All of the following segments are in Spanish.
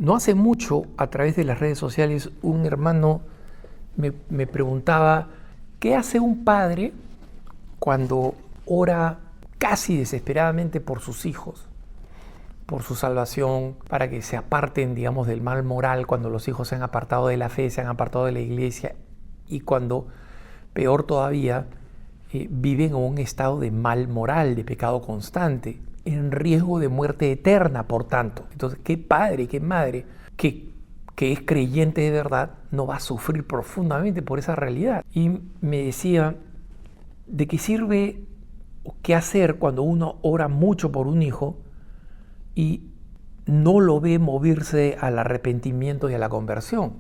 No hace mucho, a través de las redes sociales, un hermano me preguntaba, ¿qué hace un padre cuando ora casi desesperadamente por sus hijos, por su salvación, para que se aparten, digamos, del mal moral, cuando los hijos se han apartado de la fe, se han apartado de la iglesia, y cuando, peor todavía, viven en un estado de mal moral, de pecado constante, en riesgo de muerte eterna, por tanto? Entonces, ¿qué padre, qué madre que es creyente de verdad no va a sufrir profundamente por esa realidad? Y me decía, ¿de qué sirve o qué hacer cuando uno ora mucho por un hijo y no lo ve moverse al arrepentimiento y a la conversión?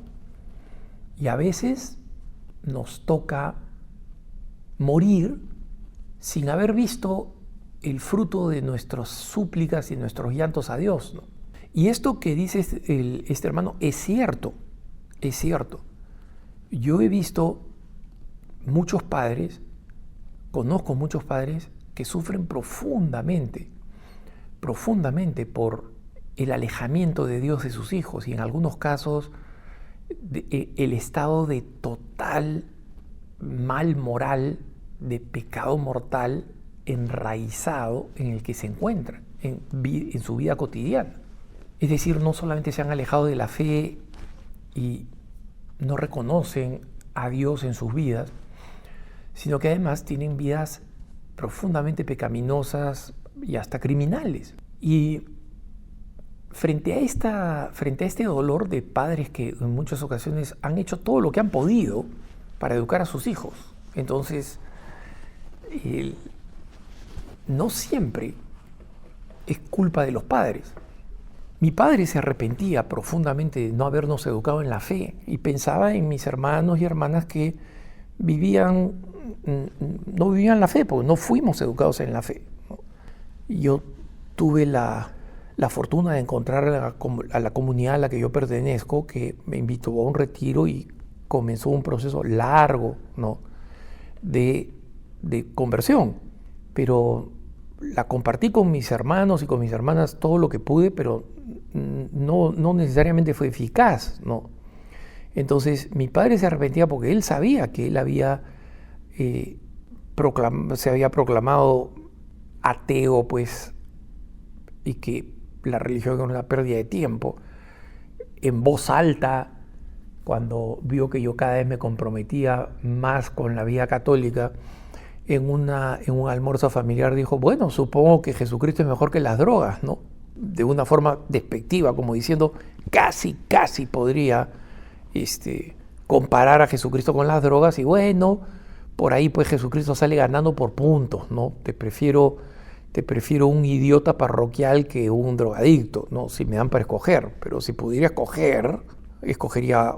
Y a veces nos toca morir sin haber visto el fruto de nuestras súplicas y nuestros llantos a Dios, ¿no? Y esto que dice este hermano es cierto, es cierto. Yo he visto muchos padres, conozco muchos padres que sufren profundamente por el alejamiento de Dios de sus hijos, y en algunos casos el estado de total mal moral, de pecado mortal enraizado en el que se encuentran en su vida cotidiana. Es decir, no solamente se han alejado de la fe y no reconocen a Dios en sus vidas, sino que además tienen vidas profundamente pecaminosas y hasta criminales. Y frente a este dolor de padres que en muchas ocasiones han hecho todo lo que han podido para educar a sus hijos, entonces no siempre es culpa de los padres. Mi padre se arrepentía profundamente de no habernos educado en la fe y pensaba en mis hermanos y hermanas que no vivían la fe, porque no fuimos educados en la fe, ¿no? Yo tuve la fortuna de encontrar a la comunidad a la que yo pertenezco, que me invitó a un retiro y comenzó un proceso largo, ¿no?, de conversión. Pero la compartí con mis hermanos y con mis hermanas todo lo que pude, pero no necesariamente fue eficaz, ¿no? Entonces mi padre se arrepentía porque él sabía que él se había proclamado ateo, pues, y que la religión era una pérdida de tiempo, en voz alta, cuando vio que yo cada vez me comprometía más con la vida católica. En un almuerzo familiar dijo, bueno, supongo que Jesucristo es mejor que las drogas, ¿no? De una forma despectiva, como diciendo, casi podría comparar a Jesucristo con las drogas, y bueno, por ahí pues Jesucristo sale ganando por puntos, ¿no? Te prefiero un idiota parroquial que un drogadicto, ¿no? Si me dan para escoger, pero si pudiera escogería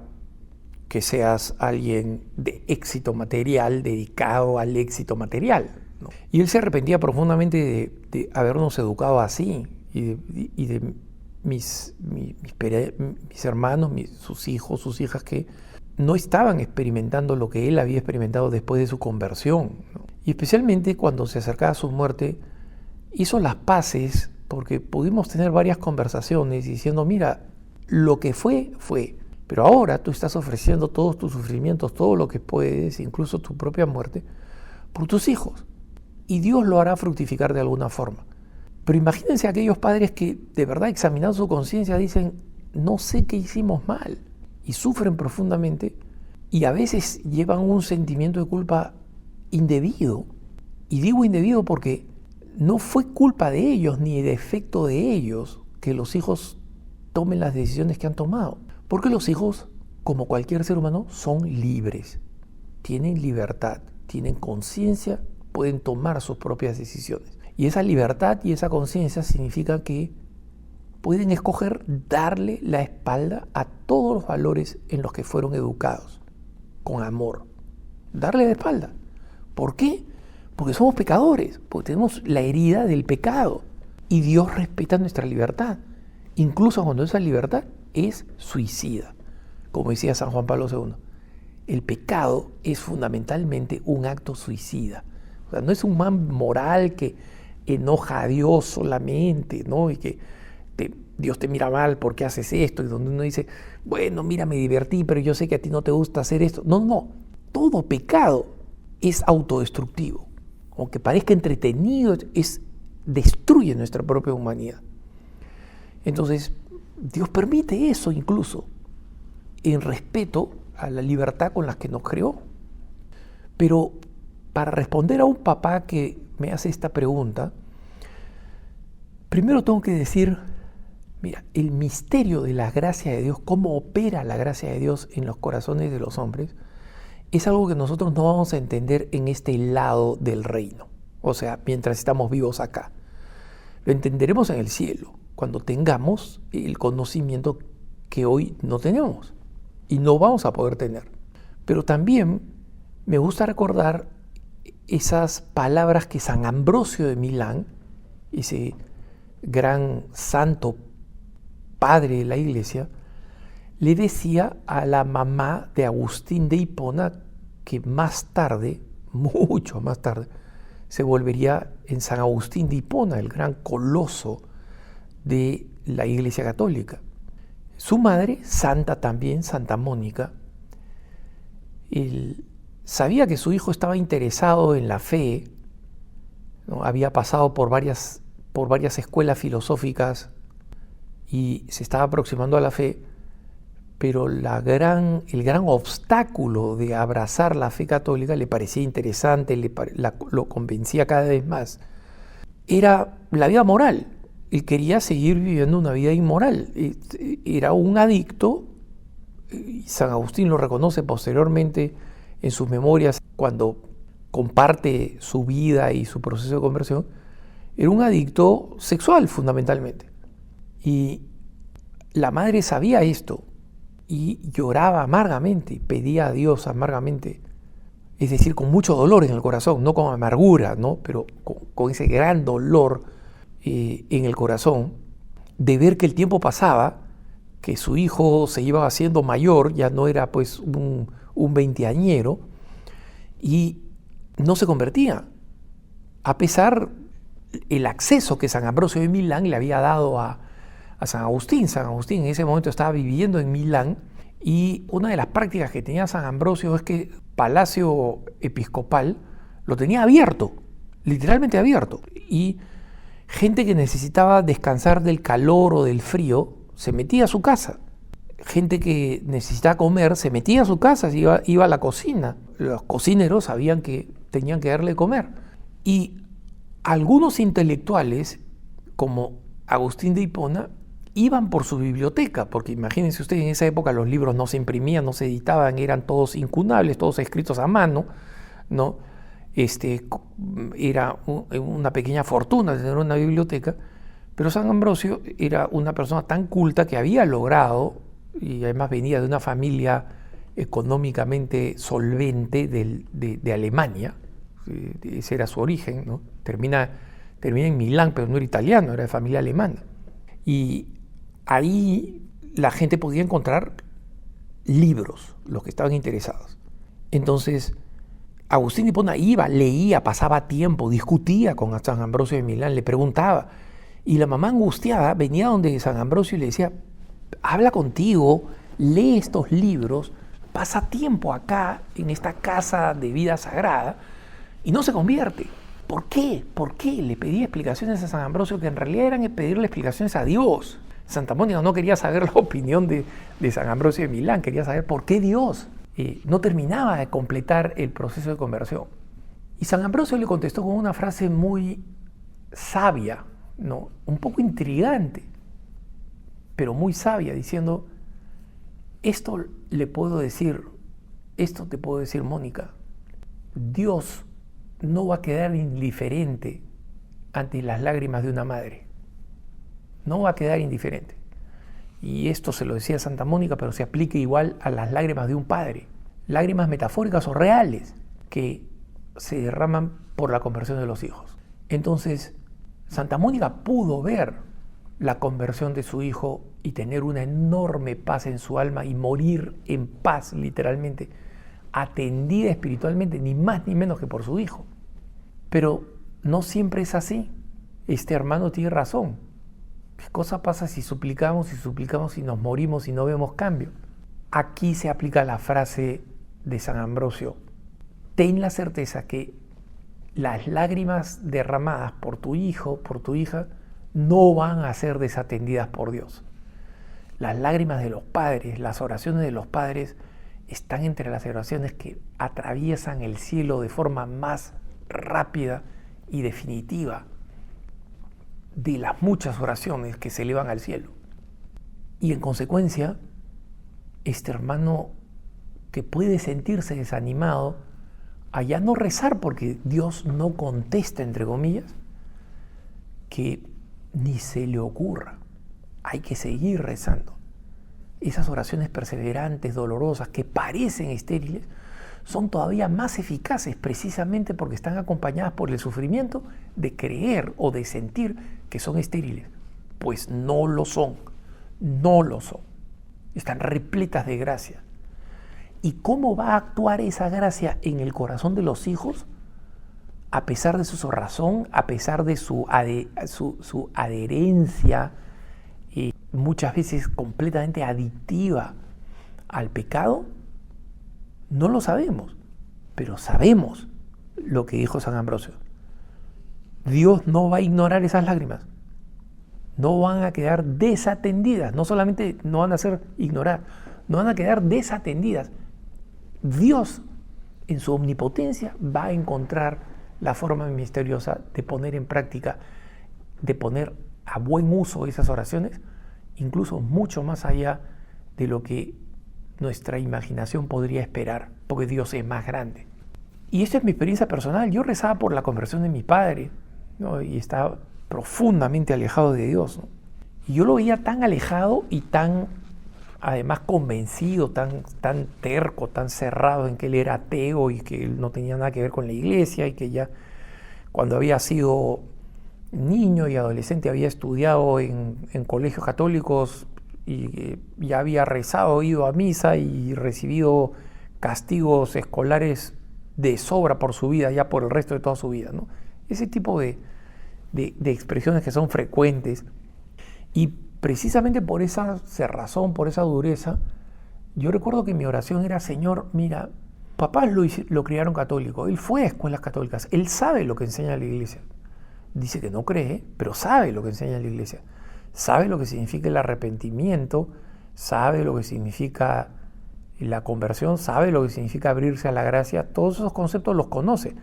que seas alguien de éxito material, dedicado al éxito material, ¿no? Y él se arrepentía profundamente de habernos educado así, y de mis hermanos, sus hijos, sus hijas, que no estaban experimentando lo que él había experimentado después de su conversión, ¿no? Y especialmente cuando se acercaba a su muerte, hizo las paces, porque pudimos tener varias conversaciones diciendo, mira, lo que fue, pero ahora tú estás ofreciendo todos tus sufrimientos, todo lo que puedes, incluso tu propia muerte, por tus hijos. Y Dios lo hará fructificar de alguna forma. Pero imagínense aquellos padres que de verdad, examinando su conciencia, dicen, no sé qué hicimos mal, y sufren profundamente, y a veces llevan un sentimiento de culpa indebido. Y digo indebido porque no fue culpa de ellos ni defecto de ellos que los hijos tomen las decisiones que han tomado. Porque los hijos, como cualquier ser humano, son libres, tienen libertad, tienen conciencia, pueden tomar sus propias decisiones. Y esa libertad y esa conciencia significa que pueden escoger darle la espalda a todos los valores en los que fueron educados, con amor. Darle la espalda. ¿Por qué? Porque somos pecadores, porque tenemos la herida del pecado. Y Dios respeta nuestra libertad, incluso cuando esa libertad es suicida. Como decía San Juan Pablo II, el pecado es fundamentalmente un acto suicida. O sea, no es un mal moral que enoja a Dios solamente, ¿no?, y que Dios te mira mal porque haces esto, y donde uno dice, bueno, mira, me divertí, pero yo sé que a ti no te gusta hacer esto. No, no, todo pecado es autodestructivo. Aunque parezca entretenido, destruye nuestra propia humanidad. Entonces, Dios permite eso incluso en respeto a la libertad con la que nos creó. Pero para responder a un papá que me hace esta pregunta, primero tengo que decir, mira, el misterio de la gracia de Dios, cómo opera la gracia de Dios en los corazones de los hombres, es algo que nosotros no vamos a entender en este lado del reino. O sea, mientras estamos vivos acá. Lo entenderemos en el cielo, cuando tengamos el conocimiento que hoy no tenemos y no vamos a poder tener. Pero también me gusta recordar esas palabras que San Ambrosio de Milán, ese gran santo padre de la Iglesia, le decía a la mamá de Agustín de Hipona, que más tarde, mucho más tarde, se volvería en San Agustín de Hipona, el gran coloso de la Iglesia Católica. Su madre, santa también, Santa Mónica, él sabía que su hijo estaba interesado en la fe, ¿no? Había pasado por varias escuelas filosóficas y se estaba aproximando a la fe, pero el gran obstáculo de abrazar la fe católica le parecía interesante, lo convencía cada vez más. Era la vida moral. Él quería seguir viviendo una vida inmoral. Era un adicto, y San Agustín lo reconoce posteriormente en sus memorias cuando comparte su vida y su proceso de conversión. Era un adicto sexual fundamentalmente. Y la madre sabía esto y lloraba amargamente, pedía a Dios amargamente, es decir, con mucho dolor en el corazón, no con amargura, ¿no? Pero con ese gran dolor en el corazón, de ver que el tiempo pasaba, que su hijo se iba haciendo mayor, ya no era pues un veinteañero, y no se convertía, a pesar el acceso que San Ambrosio de Milán le había dado a San Agustín. San Agustín en ese momento estaba viviendo en Milán y una de las prácticas que tenía San Ambrosio es que Palacio Episcopal lo tenía abierto, literalmente abierto, y gente que necesitaba descansar del calor o del frío se metía a su casa. Gente que necesitaba comer se metía a su casa, iba a la cocina. Los cocineros sabían que tenían que darle de comer. Y algunos intelectuales, como Agustín de Hipona, iban por su biblioteca, porque imagínense ustedes, en esa época los libros no se imprimían, no se editaban, eran todos incunables, todos escritos a mano, ¿no? Era una pequeña fortuna tener una biblioteca, pero San Ambrosio era una persona tan culta que había logrado, y además venía de una familia económicamente solvente de Alemania, ese era su origen, ¿no? Termina en Milán, pero no era italiano, era de familia alemana. Y ahí la gente podía encontrar libros, los que estaban interesados. Entonces, Agustín de Hipona iba, leía, pasaba tiempo, discutía con San Ambrosio de Milán, le preguntaba. Y la mamá angustiada venía donde San Ambrosio y le decía, habla contigo, lee estos libros, pasa tiempo acá, en esta casa de vida sagrada, y no se convierte. ¿Por qué? ¿Por qué? Le pedía explicaciones a San Ambrosio que en realidad eran pedirle explicaciones a Dios. Santa Mónica no quería saber la opinión de San Ambrosio de Milán, quería saber por qué Dios no terminaba de completar el proceso de conversión. Y San Ambrosio le contestó con una frase muy sabia, ¿no? Un poco intrigante, pero muy sabia, diciendo, esto te puedo decir, Mónica, Dios no va a quedar indiferente ante las lágrimas de una madre. No va a quedar indiferente. Y esto se lo decía Santa Mónica, pero se aplica igual a las lágrimas de un padre. Lágrimas metafóricas o reales que se derraman por la conversión de los hijos. Entonces, Santa Mónica pudo ver la conversión de su hijo y tener una enorme paz en su alma y morir en paz, literalmente, atendida espiritualmente, ni más ni menos que por su hijo. Pero no siempre es así. Este hermano tiene razón. ¿Qué cosa pasa si suplicamos y nos morimos y no vemos cambio? Aquí se aplica la frase de San Ambrosio: ten la certeza que las lágrimas derramadas por tu hijo, por tu hija, no van a ser desatendidas por Dios. Las lágrimas de los padres, las oraciones de los padres, están entre las oraciones que atraviesan el cielo de forma más rápida y definitiva de las muchas oraciones que se elevan al cielo. Y en consecuencia, este hermano que puede sentirse desanimado a ya no rezar porque Dios no contesta, entre comillas, que ni se le ocurra. Hay que seguir rezando. Esas oraciones perseverantes, dolorosas, que parecen estériles, son todavía más eficaces precisamente porque están acompañadas por el sufrimiento de creer o de sentir que son estériles. Pues no lo son, no lo son. Están repletas de gracia. ¿Y cómo va a actuar esa gracia en el corazón de los hijos? A pesar de su cerrazón, a pesar de su adherencia, muchas veces completamente adictiva al pecado, no lo sabemos, pero sabemos lo que dijo San Ambrosio. Dios no va a ignorar esas lágrimas, no van a quedar desatendidas, no solamente no van a ser ignoradas, no van a quedar desatendidas. Dios, en su omnipotencia, va a encontrar la forma misteriosa de poner en práctica, de poner a buen uso esas oraciones, incluso mucho más allá de lo que nuestra imaginación podría esperar, porque Dios es más grande. Y esta es mi experiencia personal. Yo rezaba por la conversión de mi padre, ¿no? Y estaba profundamente alejado de Dios, ¿no? Y yo lo veía tan alejado y tan, además, convencido, tan terco, tan cerrado en que él era ateo y que él no tenía nada que ver con la iglesia, y que ya cuando había sido niño y adolescente había estudiado en colegios católicos y ya había rezado, ido a misa y recibido castigos escolares de sobra por su vida, ya por el resto de toda su vida, ¿no? Ese tipo de expresiones que son frecuentes. Y precisamente por esa cerrazón, por esa dureza, yo recuerdo que mi oración era: Señor, mira, papás lo criaron católico, él fue a escuelas católicas, él sabe lo que enseña la iglesia. Dice que no cree, pero sabe lo que enseña la iglesia. Sabe lo que significa el arrepentimiento, sabe lo que significa la conversión, sabe lo que significa abrirse a la gracia. Todos esos conceptos los conoce.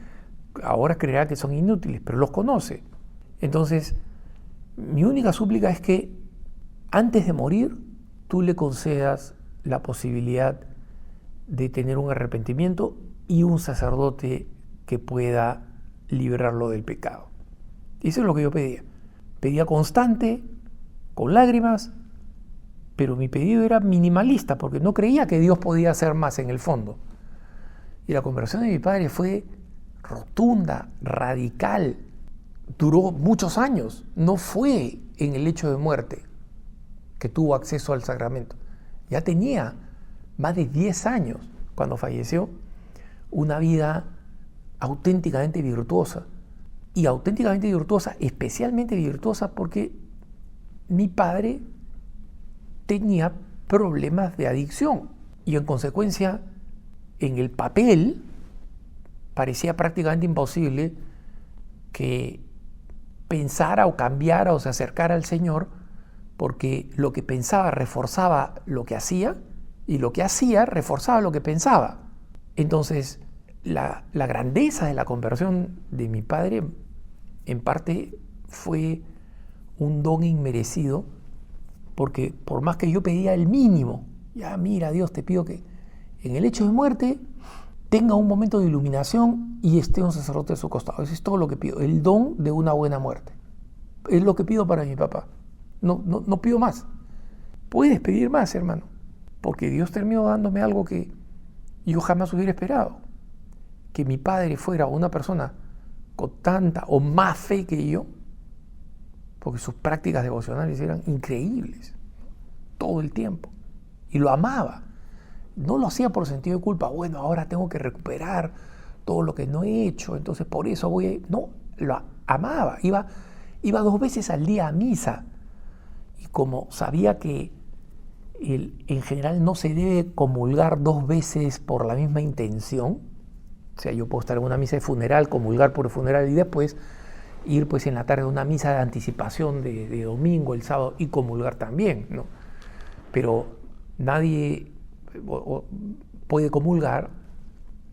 Ahora creerá que son inútiles, pero los conoce. Entonces, mi única súplica es que antes de morir, tú le concedas la posibilidad de tener un arrepentimiento y un sacerdote que pueda liberarlo del pecado. Eso es lo que yo pedía. Pedía constante, con lágrimas, pero mi pedido era minimalista porque no creía que Dios podía hacer más en el fondo. Y la conversión de mi padre fue rotunda, radical, duró muchos años. No fue en el lecho de muerte que tuvo acceso al sacramento. Ya tenía más de 10 años cuando falleció, una vida auténticamente virtuosa. Y auténticamente virtuosa, especialmente virtuosa porque mi padre tenía problemas de adicción y en consecuencia en el papel parecía prácticamente imposible que pensara o cambiara o se acercara al Señor, porque lo que pensaba reforzaba lo que hacía y lo que hacía reforzaba lo que pensaba. Entonces la grandeza de la conversión de mi padre en parte fue un don inmerecido, porque por más que yo pedía el mínimo, ya mira Dios, te pido que en el hecho de muerte tenga un momento de iluminación y esté un sacerdote a su costado. Eso es todo lo que pido, el don de una buena muerte. Es lo que pido para mi papá. No pido más. Puedes pedir más, hermano, porque Dios terminó dándome algo que yo jamás hubiera esperado. Que mi padre fuera una persona con tanta o más fe que yo, porque sus prácticas devocionales eran increíbles todo el tiempo, y lo amaba. No lo hacía por sentido de culpa. Bueno, ahora tengo que recuperar todo lo que no he hecho, entonces por eso voy a... No, lo amaba. Iba 2 veces al día a misa. y como sabía que en general no se debe comulgar 2 veces por la misma intención, o sea, yo puedo estar en una misa de funeral, comulgar por el funeral y después ir pues en la tarde a una misa de anticipación de domingo, el sábado, y comulgar también, ¿no? Pero nadie puede comulgar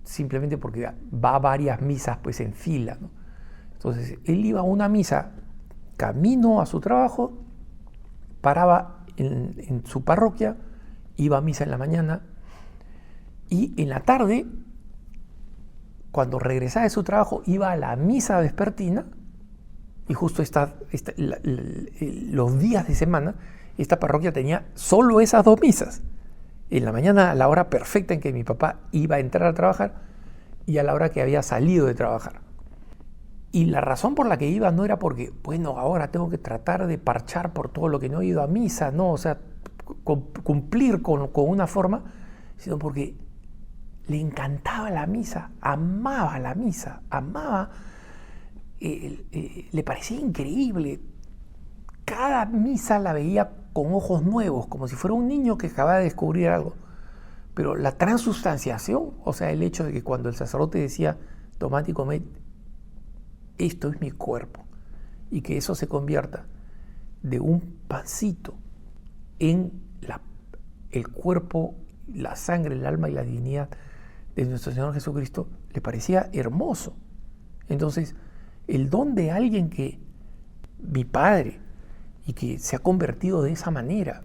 simplemente porque va a varias misas pues en fila, ¿no? Entonces él iba a una misa camino a su trabajo, paraba en su parroquia, iba a misa en la mañana y en la tarde, cuando regresaba de su trabajo, iba a la misa vespertina. Y justo los días de semana, esta parroquia tenía solo esas 2 misas. En la mañana, a la hora perfecta en que mi papá iba a entrar a trabajar, y a la hora que había salido de trabajar. Y la razón por la que iba no era porque, bueno, ahora tengo que tratar de parchar por todo lo que no he ido a misa, no, o sea, cumplir con una forma, sino porque le encantaba la misa, amaba la misa, le parecía increíble. Cada misa la veía con ojos nuevos, como si fuera un niño que acababa de descubrir algo. Pero la transustanciación, o sea, el hecho de que cuando el sacerdote decía, tomad y comed, esto es mi cuerpo, y que eso se convierta de un pancito en el cuerpo, la sangre, el alma y la divinidad de nuestro Señor Jesucristo, le parecía hermoso. Entonces, el don de alguien que, mi padre, y que se ha convertido de esa manera,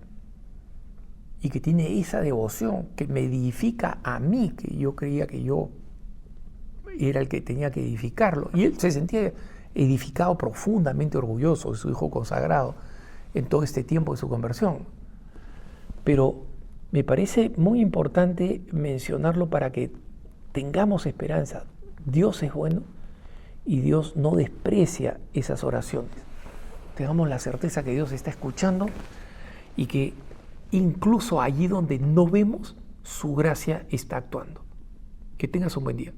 y que tiene esa devoción, que me edifica a mí, que yo creía que yo era el que tenía que edificarlo, y él se sentía edificado, profundamente orgulloso de su hijo consagrado en todo este tiempo de su conversión. Pero me parece muy importante mencionarlo para que tengamos esperanza. Dios es bueno y Dios no desprecia esas oraciones. Tengamos la certeza que Dios está escuchando y que incluso allí donde no vemos, su gracia está actuando. Que tengas un buen día.